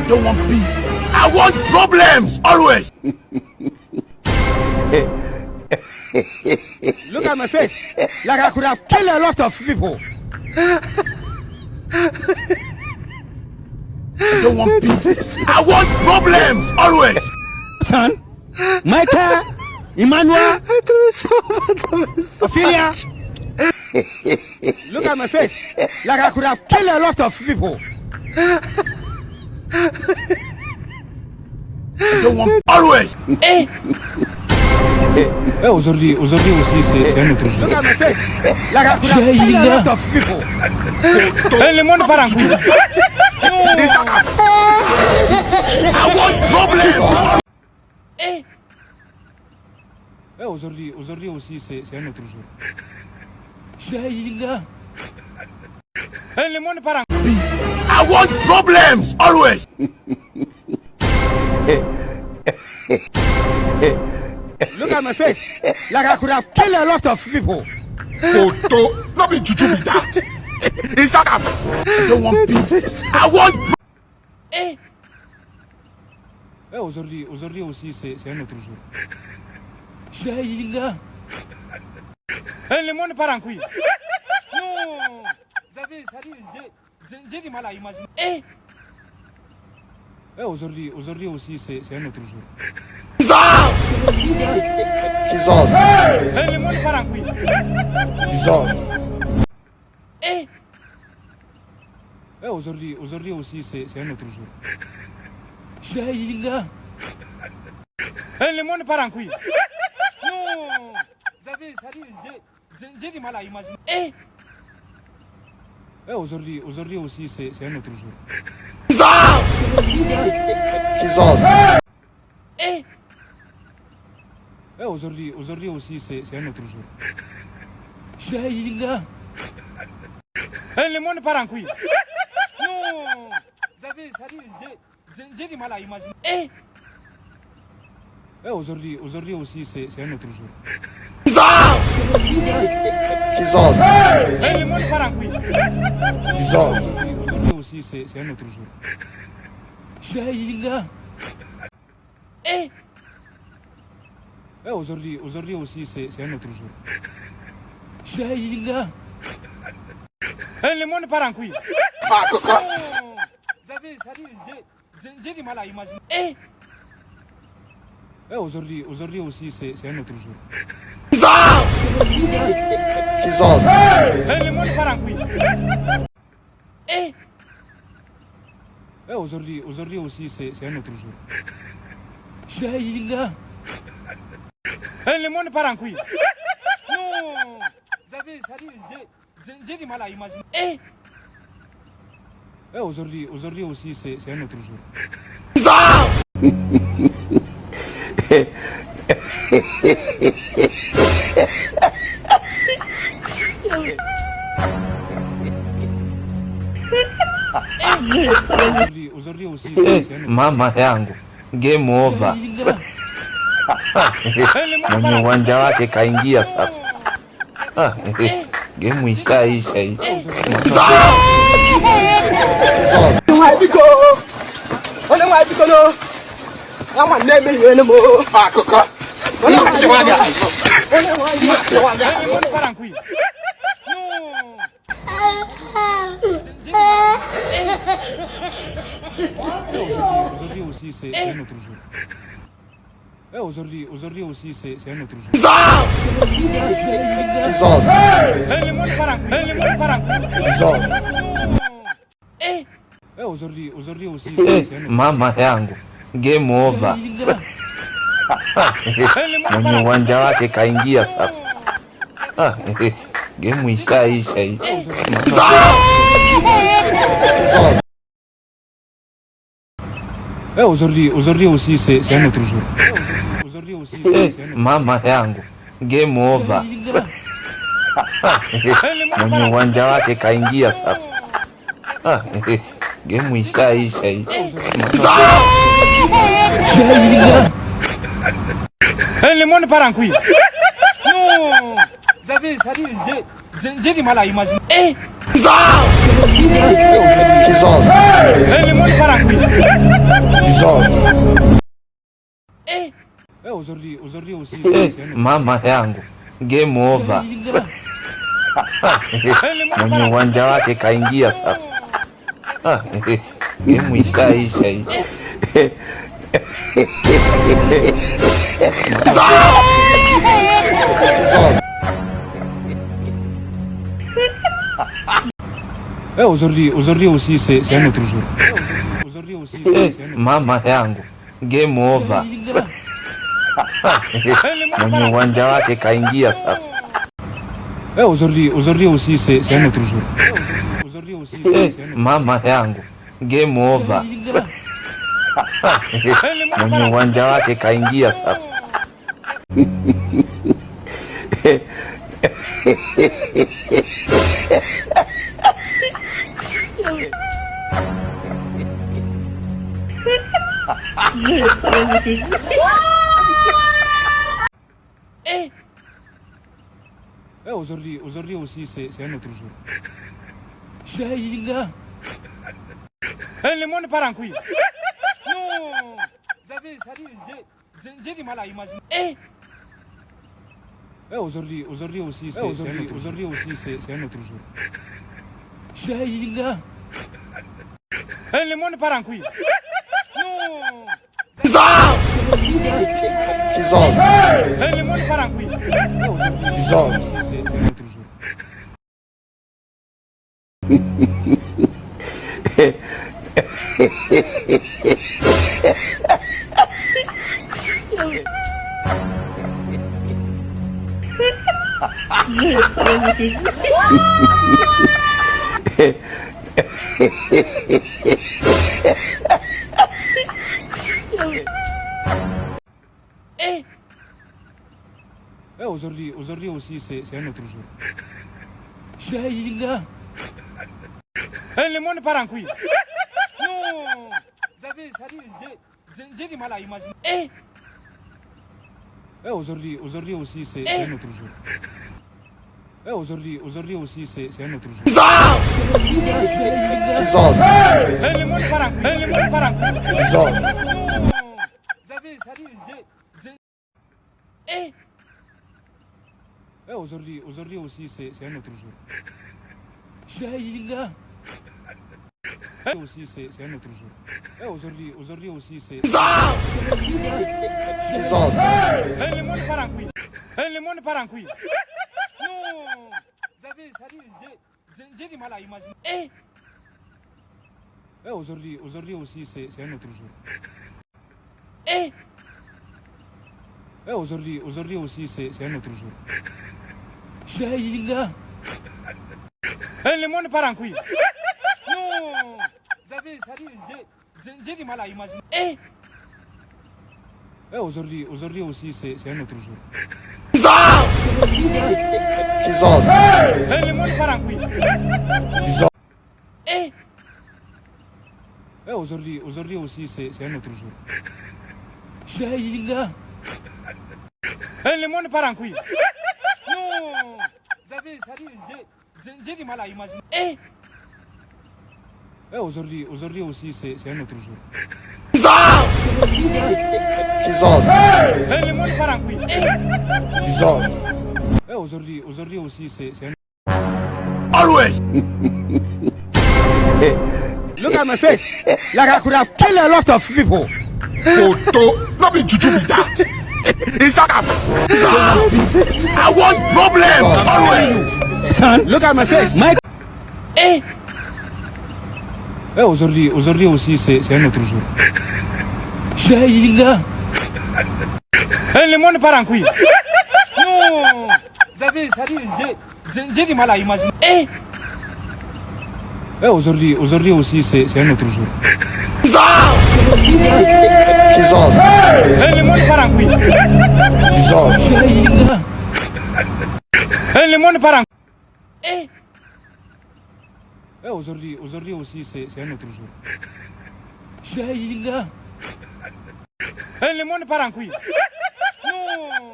don't want peace. I want problems always. Look at my face. Like I could have killed a lot of people. I don't want peace. I want problems always. Son, Michael, Emmanuel, Ophelia. Look at my face. Like I could have killed a lot of people. I don't want always. Aujourd'hui aussi, c'est un autre jour. Look at my face. Like I could have killed a lot of people. Le monde part en couille. I want problems. Aujourd'hui aussi, c'est un autre jour. Le monde part en couille. Peace. I want problems always. Look at my face. Like I could have killed a lot of people. Photo. Not be juju be that. I don't want peace. I want. Aujourd'hui aussi, c'est un autre jour. Le monde part en couille. Non. J'ai du mal à imaginer. Aujourd'hui aussi, c'est un autre jour. Jesus. Le monde part en couille. Jesus. Aujourd'hui aussi, c'est un autre jour. Le monde part en couille. Non. J'ai du mal à imaginer. Aujourd'hui aussi, c'est un autre jour. Jesus. Aujourd'hui aussi, c'est un autre jour. Le monde part en couille. Non. J'ai du mal à imaginer. Aujourd'hui aussi, c'est un autre jour. Jesus. Le monde part en couille. Jesus. Aujourd'hui aussi, c'est un autre jour. Aujourd'hui aussi, c'est un autre jour. Le monde part en couille. J'ai du mal à imaginer. Aujourd'hui aussi, c'est un autre jour. Jesus. Le monde part en couille. Aujourd'hui aussi, c'est un autre jour. Le monde part en couille. Non. J'ai du mal à imaginer. Aujourd'hui aussi, c'est un autre jour. Aujourd'hui aussi, c'est un autre jour. Mama yangu, game over. Mwenye uwanja wake kaingia sasa. Game ishaisha hii. Aujourd'hui aussi, c'est un autre jour. Aujourd'hui aussi, c'est un autre jour. Jesus. Le monde part en couille. Le monde part en couille. Jesus. Aujourd'hui aussi, c'est un autre jour. Mama yangu, game over. Mwenye uwanja wake kaingia sasa. Game ishaisha hii. Aujourd'hui aussi, c'est un autre jour. Aujourd'hui aussi, c'est un autre jour. Mama yangu, game over. Mwenye uwanja wake kaingia sasa. Game ishaisha hii. Le monde part en couille. Non. J'ai du mal à imaginer. Jesus. Le monde part en couille. Aujourd'hui aussi, Mama yangu, game over. Mwenye uwanja wake kaingia sasa. Game ishaisha hii. Aujourd'hui aussi, c'est un autre jour. Aujourd'hui aussi, c'est un autre Mama yangu, game over. Mwenye uwanja wake kaingia sasa. Aujourd'hui aussi, c'est un autre jour. Aujourd'hui aussi, c'est un autre jour. Mama yangu, game over. Mwenye uwanja wake kaingia sasa. Aujourd'hui aussi, c'est un autre jour. Le monde part en couille. Non, j'ai du mal à imaginer. Aujourd'hui aussi, c'est un autre jour. Le monde part en couille. Non. Le monde part en couille. C'est un autre jour. Aujourd'hui aussi, c'est un autre jour. Le monde part en couille. Non. J'ai du mal à imaginer. Aujourd'hui aussi, c'est un autre jour. Aujourd'hui aussi, c'est un autre jour. Le monde part en couille. Le monde part en couille. Aujourd'hui aussi, c'est un autre jour. Aussi, c'est un autre jour. Aujourd'hui aussi, c'est... Le monde part en couille. Le monde part en couille. Non. J'ai du mal à imaginer. Aujourd'hui aussi, c'est un autre jour. Aujourd'hui aussi, c'est un autre jour. Le monde part en couille. Non. J'ai du mal à imaginer. Aujourd'hui aussi, c'est un autre jour. Le monde part en couille. Aujourd'hui aussi, c'est un autre jour. Le monde part en couille. Non. J'ai du mal à imaginer. Aujourd'hui aussi, c'est un autre jour. Le monde part en couille. Aujourd'hui aussi, c'est un... Always. Look at my face. Like I could have killed a lot of people. Photo, not be juju be that. Isaka, I want problems always. Son, look at my face. Aujourd'hui aussi, c'est un autre jour. Le monde part en couille. Non. J'ai du mal à imaginer. Aujourd'hui aussi, c'est un autre jour. Le monde part en couille. Le monde part en couille. Aujourd'hui aussi, c'est un autre jour. Le monde part en couille. Non.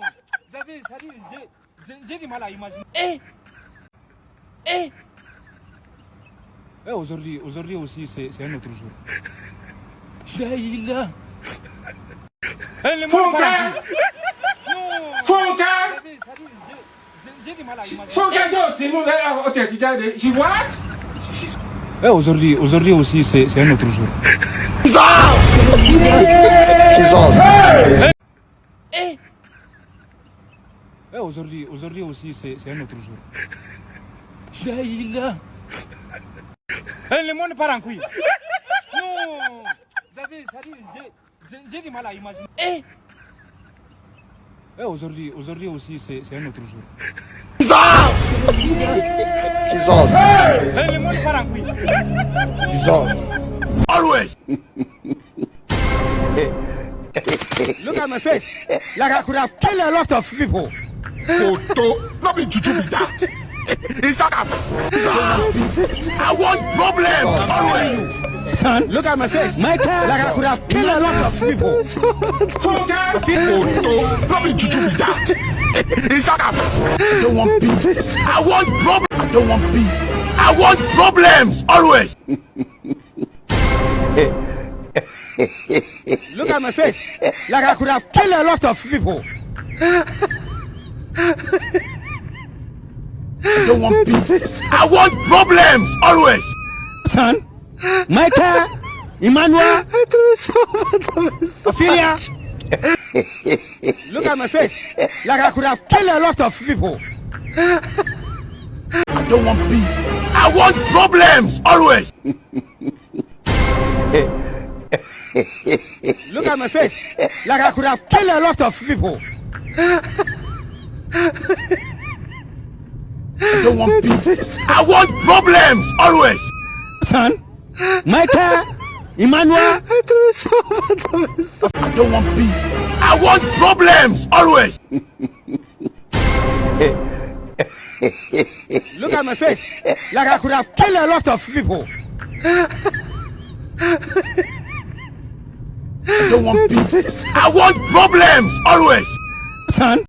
J'ai du mal à imaginer. Aujourd'hui aussi, c'est un autre jour. Aujourd'hui aussi, c'est un autre jour. Aujourd'hui aussi, c'est un autre jour. Le monde part en couille. Non, j'ai du mal à imaginer. Aujourd'hui aussi, c'est un autre jour. Le monde part en couille. Always. Look at my face. Like I could have killed a lot of people. Photo, not be juju be that. Isaka, I want problems always. Son, look at my face. Like I could have killed a lot of people. Photo, not be juju be that. Isaka, I don't want peace. I want problems. I don't want peace. I want problems always. Look at my face. Like I could have killed a lot of people. I don't want peace. I want problems always. Son, Michael, Emmanuel, Ophelia. Look at my face. Like I could have killed a lot of people. I don't want peace. I want problems always. Look at my face. Like I could have killed a lot of people. I don't want peace. I want problems always. Son, Michael, Emmanuel. I don't want peace. I want problems always. Look at my face. Like I could have killed a lot of people. I don't want peace. I want problems always. Son.